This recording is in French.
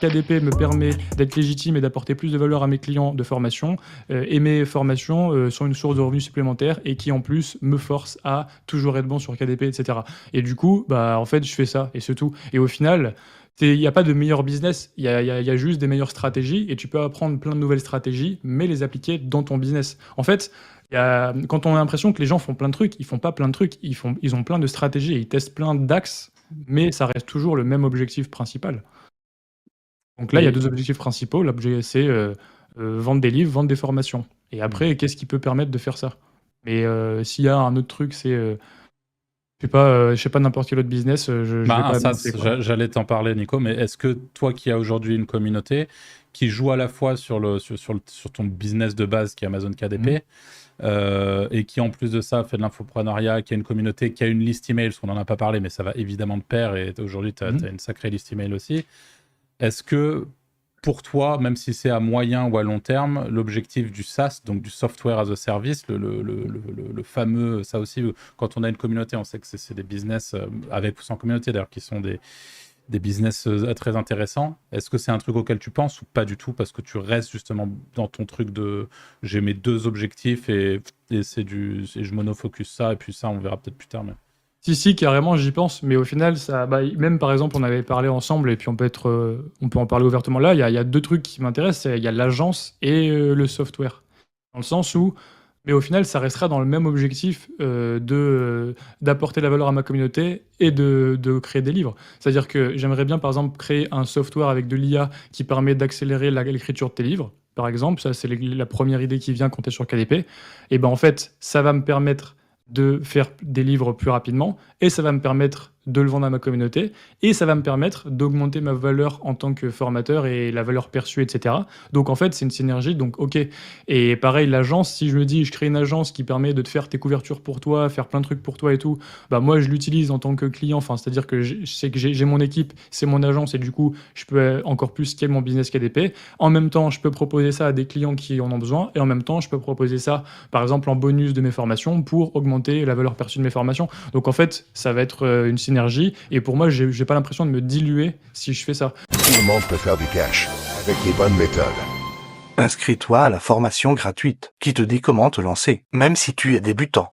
KDP me permet d'être légitime et d'apporter plus de valeur à mes clients de formation, et mes formations sont une source de revenus supplémentaires et qui en plus me force à toujours être bon sur KDP, etc. Et du coup, bah en fait, je fais ça et c'est tout. Et au final, il n'y a pas de meilleur business, il y a juste des meilleures stratégies et tu peux apprendre plein de nouvelles stratégies, mais les appliquer dans ton business. En fait, quand on a l'impression que les gens font plein de trucs, ils font pas plein de trucs, ils ont plein de stratégies et ils testent plein d'axes, mais ça reste toujours le même objectif principal. Donc là, il y a Et deux objectifs principaux. L'objet, c'est vendre des livres, vendre des formations. Et après, qu'est-ce qui peut permettre de faire ça? Mais s'il y a un autre truc, c'est, je sais pas n'importe quel autre business, je vais bah, pas me ça, lancer, quoi. j'allais t'en parler, Nico, mais est-ce que toi qui as aujourd'hui une communauté qui joue à la fois sur ton business de base qui est Amazon Mhm. KDP, et qui en plus de ça fait de l'infoprenariat, qui a une communauté, qui a une liste email, parce qu'on n'en a pas parlé, mais ça va évidemment de pair, et aujourd'hui tu as Mhm. une sacrée liste email aussi. Est-ce que pour toi, même si c'est à moyen ou à long terme, l'objectif du SaaS, donc du software as a service, le fameux, ça aussi, quand on a une communauté, on sait que c'est des business, avec ou sans communauté d'ailleurs, qui sont des business très intéressants. Est-ce que c'est un truc auquel tu penses ou pas du tout, parce que tu restes justement dans ton truc de j'ai mes deux objectifs et je monofocus ça, et puis ça, on verra peut-être plus tard. Mais... Si, carrément, j'y pense. Mais au final, ça, bah, même par exemple, on avait parlé ensemble, et puis on peut en parler ouvertement là. Il y a deux trucs qui m'intéressent. Il y a l'agence et le software. Dans le sens où, mais au final, ça restera dans le même objectif d'apporter la valeur à ma communauté et de créer des livres. C'est-à-dire que j'aimerais bien, par exemple, créer un software avec de l'IA qui permet d'accélérer l'écriture de tes livres. Par exemple, ça, c'est la première idée qui vient quand tu es sur KDP. Et ben en fait, ça va me permettre de faire des livres plus rapidement et ça va me permettre de le vendre à ma communauté et ça va me permettre d'augmenter ma valeur en tant que formateur et la valeur perçue, etc. Donc en fait, c'est une synergie, donc ok. Et pareil, l'agence, si je me dis, je crée une agence qui permet de te faire tes couvertures pour toi, faire plein de trucs pour toi et tout, bah moi je l'utilise en tant que client, enfin c'est-à-dire que je sais que j'ai mon équipe, c'est mon agence et du coup je peux encore plus scaler mon business KDP. En même temps, je peux proposer ça à des clients qui en ont besoin et en même temps, je peux proposer ça par exemple en bonus de mes formations pour augmenter la valeur perçue de mes formations. Donc en fait, ça va être une synergie et pour moi, j'ai pas l'impression de me diluer si je fais ça. Tout le monde peut faire du cash avec les bonnes méthodes. Inscris-toi à la formation gratuite qui te dit comment te lancer, même si tu es débutant.